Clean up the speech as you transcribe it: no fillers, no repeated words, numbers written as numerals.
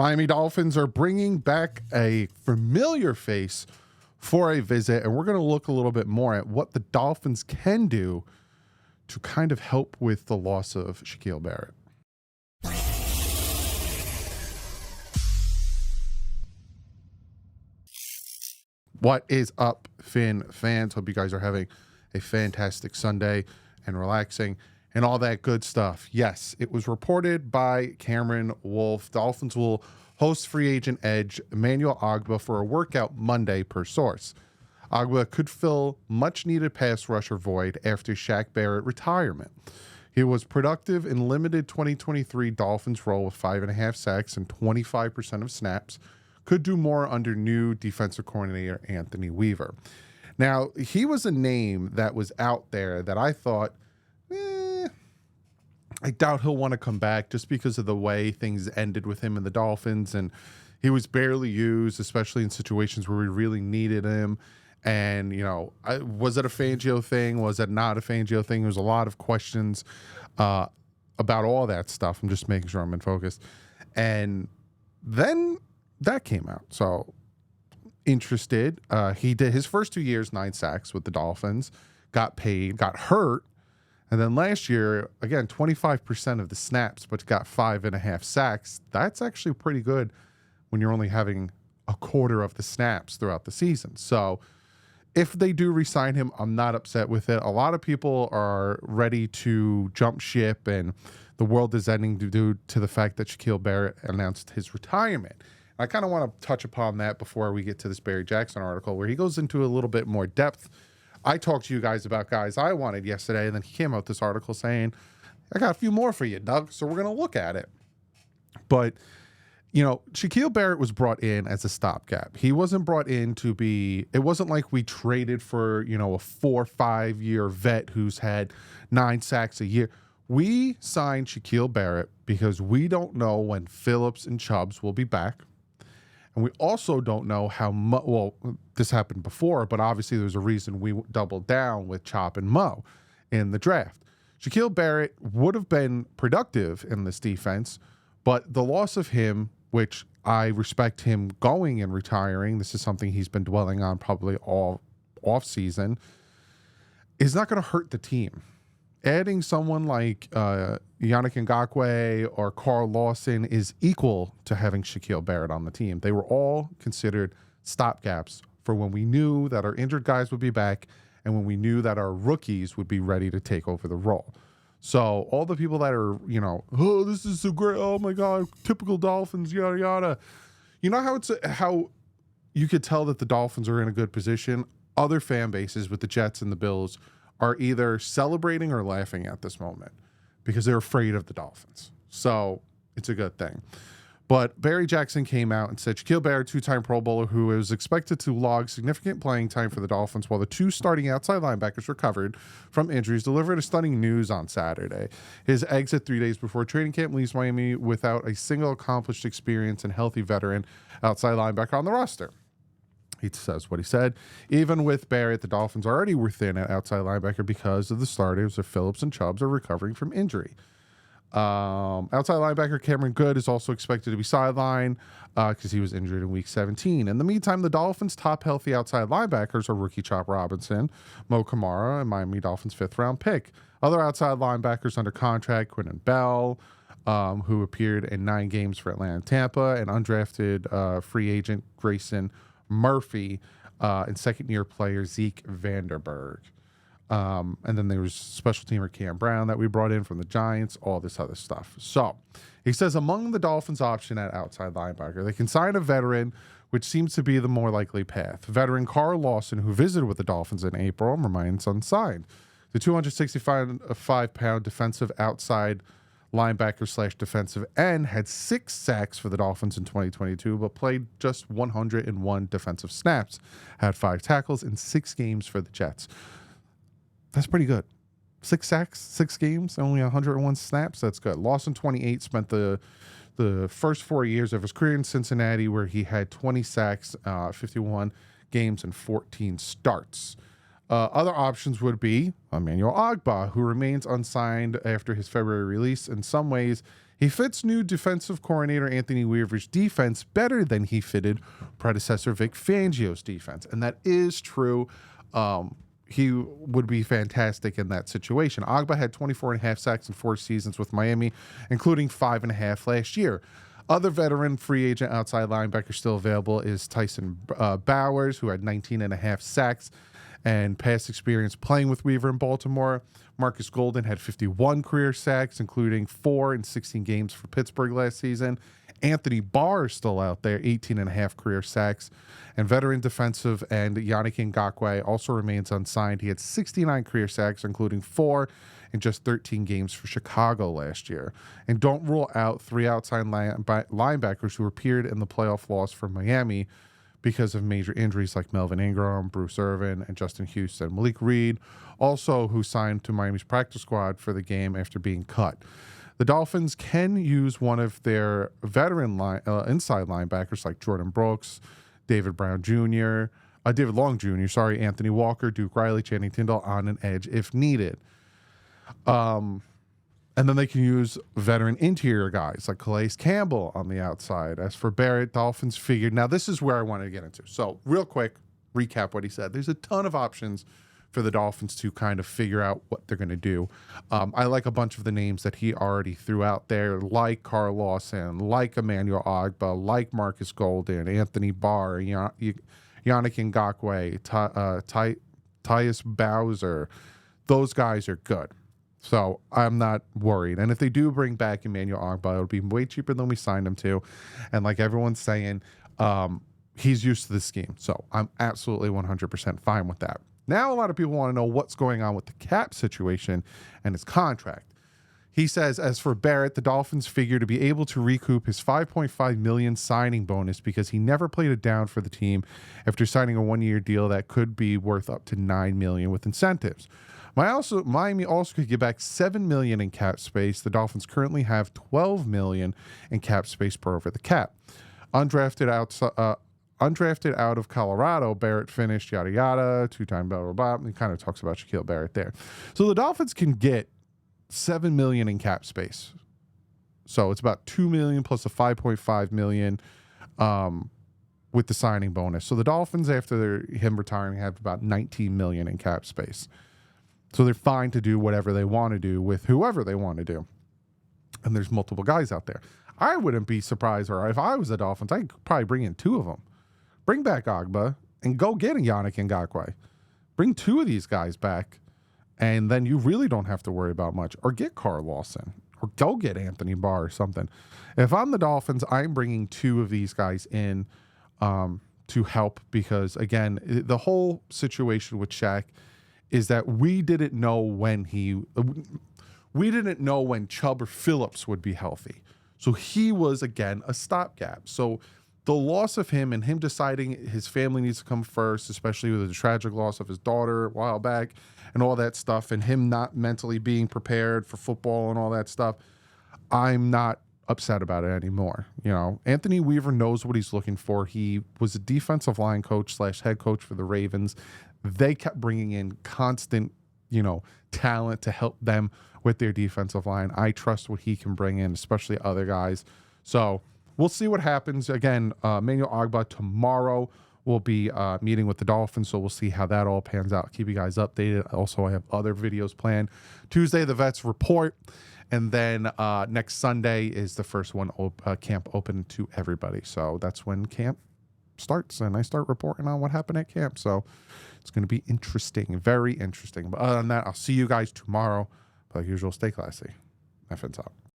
Miami Dolphins are bringing back a familiar face for a visit, and we're going to look a little bit more at what the Dolphins can do to kind of help with the loss of Shaquil Barrett. What is up, Finn fans? Hope you guys are having a fantastic Sunday and relaxing and all that good stuff. Yes, it was reported by Cameron Wolf. Dolphins will host free agent edge Emmanuel Ogbah for a workout Monday per source. Ogbah could fill much-needed pass rusher void after Shaq Barrett retirement. He was productive in limited 2023 Dolphins role with 5.5 sacks and 25% of snaps. Could do more under new defensive coordinator Anthony Weaver. Now, he was a name that was out there that I thought, I doubt he'll want to come back just because of the way things ended with him and the Dolphins. And he was barely used, especially in situations where we really needed him. And, you know, was it a Fangio thing? Was it not a Fangio thing? There's a lot of questions about all that stuff. I'm just making sure I'm in focus. And then that came out. So interested. He did his first 2 years, 9 sacks with the Dolphins, got paid, got hurt. And then last year, again, 25% of the snaps, but got 5.5 sacks. That's actually pretty good when you're only having a quarter of the snaps throughout the season. So if they do re-sign him, I'm not upset with it. A lot of people are ready to jump ship, and the world is ending due to the fact that Shaquil Barrett announced his retirement. I kind of want to touch upon that before we get to this Barry Jackson article, where he goes into a little bit more depth. I talked to you guys about guys I wanted yesterday, and then he came out with this article saying, I got a few more for you, Doug, so we're going to look at it. But, you know, Shaquil Barrett was brought in as a stopgap. He wasn't brought in to be, it wasn't like we traded for, you know, a 4 or 5 year vet who's had 9 sacks a year. We signed Shaquil Barrett because we don't know when Phillips and Chubbs will be back. And we also don't know how much, well, this happened before, but obviously there's a reason we doubled down with Chop and Mo in the draft. Shaquil Barrett would have been productive in this defense, but the loss of him, which I respect him going and retiring, this is something he's been dwelling on probably all offseason, is not going to hurt the team. Adding someone like Yannick Ngakoue or Carl Lawson is equal to having Shaquil Barrett on the team. They were all considered stopgaps for when we knew that our injured guys would be back and when we knew that our rookies would be ready to take over the role. So all the people that are, you know, oh, this is so great, oh my God, typical Dolphins, yada, yada. You know how you could tell that the Dolphins are in a good position? Other fan bases with the Jets and the Bills are either celebrating or laughing at this moment because they're afraid of the Dolphins. So it's a good thing. But Barry Jackson came out and said Shaquil Barrett, 2-time Pro Bowler, who is expected to log significant playing time for the Dolphins while the 2 starting outside linebackers recovered from injuries, delivered a stunning news on Saturday. His exit 3 days before training camp leaves Miami without a single accomplished, experienced, and healthy veteran outside linebacker on the roster. He says what he said. Even with Barrett, the Dolphins already were thin at outside linebacker because of the starters of Phillips and Chubbs are recovering from injury. Outside linebacker Cameron Good is also expected to be sidelined because he was injured in week 17. In the meantime, the Dolphins' top healthy outside linebackers are rookie Chop Robinson, Mo Kamara, and Miami Dolphins' 5th-round pick. Other outside linebackers under contract, Quinton Bell, who appeared in 9 games for Atlanta and Tampa, and undrafted free agent Grayson Murphy, and second-year player Zeke Vanderberg. And then there was special teamer Cam Brown that we brought in from the Giants, all this other stuff. So he says among the Dolphins' option at outside linebacker, they can sign a veteran, which seems to be the more likely path. Veteran Carl Lawson, who visited with the Dolphins in April, remains unsigned. The 265-pound defensive outside linebacker / defensive end had 6 sacks for the Dolphins in 2022, but played just 101 defensive snaps, had 5 tackles in 6 games for the Jets. That's pretty good. 6 sacks, 6 games, only 101 snaps. That's good. Lawson, 28, spent the first 4 years of his career in Cincinnati, where he had 20 sacks, 51 games, and 14 starts. Other options would be Emmanuel Ogbah, who remains unsigned after his February release. In some ways, He fits new defensive coordinator Anthony Weaver's defense better than he fitted predecessor Vic Fangio's defense. And that is true. He would be fantastic in that situation. Ogbah had 24.5 sacks in 4 seasons with Miami, including 5.5 last year. Other veteran free agent outside linebacker still available is Tyson Bowers, who had 19.5 sacks and past experience playing with Weaver in Baltimore. Marcus Golden had 51 career sacks, including 4 in 16 games for Pittsburgh last season. Anthony Barr is still out there, 18.5 career sacks. And veteran defensive end Yannick Ngakoue also remains unsigned. He had 69 career sacks, including 4 in just 13 games for Chicago last year. And don't rule out 3 outside linebackers who appeared in the playoff loss for Miami because of major injuries like Melvin Ingram, Bruce Irvin, and Justin Houston. Malik Reed, also who signed to Miami's practice squad for the game after being cut. The Dolphins can use one of their veteran inside linebackers like Jordan Brooks, David Long Jr., Anthony Walker, Duke Riley, Channing Tindall on an edge if needed. And then they can use veteran interior guys like Calais Campbell on the outside. As for Barrett, Dolphins figured. Now, this is where I wanted to get into. So, real quick, recap what he said. There's a ton of options for the Dolphins to kind of figure out what they're going to do. I like a bunch of the names that he already threw out there, like Carl Lawson, like Emmanuel Ogbah, like Marcus Golden, Anthony Barr, Yannick Ngakoue, Tyus Bowser. Those guys are good. So I'm not worried. And if they do bring back Emmanuel Ogbah, it'll be way cheaper than we signed him to. And like everyone's saying, he's used to the scheme. So I'm absolutely 100% fine with that. Now, a lot of people want to know what's going on with the cap situation and his contract. He says, as for Barrett, the Dolphins figure to be able to recoup his $5.5 million signing bonus because he never played it down for the team after signing a 1-year deal that could be worth up to $9 million with incentives. Miami also could get back $7 million in cap space. The Dolphins currently have $12 million in cap space per over the cap. Undrafted out of Colorado, Barrett finished yada yada, 2-time blah blah blah. He kind of talks about Shaquil Barrett there. So the Dolphins can get $7 million in cap space. So it's about $2 million plus a $5.5 million with the signing bonus. So the Dolphins, after him retiring, have about $19 million in cap space. So they're fine to do whatever they want to do with whoever they want to do. And there's multiple guys out there. I wouldn't be surprised, or if I was the Dolphins, I'd probably bring in 2 of them. Bring back Ogbah and go get a Yannick Ngakoue. Bring 2 of these guys back, and then you really don't have to worry about much. Or get Carl Lawson, or go get Anthony Barr or something. If I'm the Dolphins, I'm bringing 2 of these guys in to help because, again, the whole situation with Shaq is that we didn't know when Chubb or Phillips would be healthy. So he was, again, a stopgap. So the loss of him and him deciding his family needs to come first, especially with the tragic loss of his daughter a while back and all that stuff, and him not mentally being prepared for football and all that stuff, I'm not upset about it anymore. You know, Anthony Weaver knows what he's looking for. He was a defensive line coach / head coach for the Ravens. They kept bringing in constant, talent to help them with their defensive line. I trust what he can bring in, especially other guys. So we'll see what happens. Again, Emmanuel Ogbah tomorrow will be meeting with the Dolphins, so we'll see how that all pans out. Keep you guys updated. Also, I have other videos planned. Tuesday, the Vets Report, and then next Sunday is the first one camp open to everybody. So that's when camp starts, and I start reporting on what happened at camp. So it's going to be interesting, very interesting. But other than that, I'll see you guys tomorrow. Like usual, stay classy. Effins out.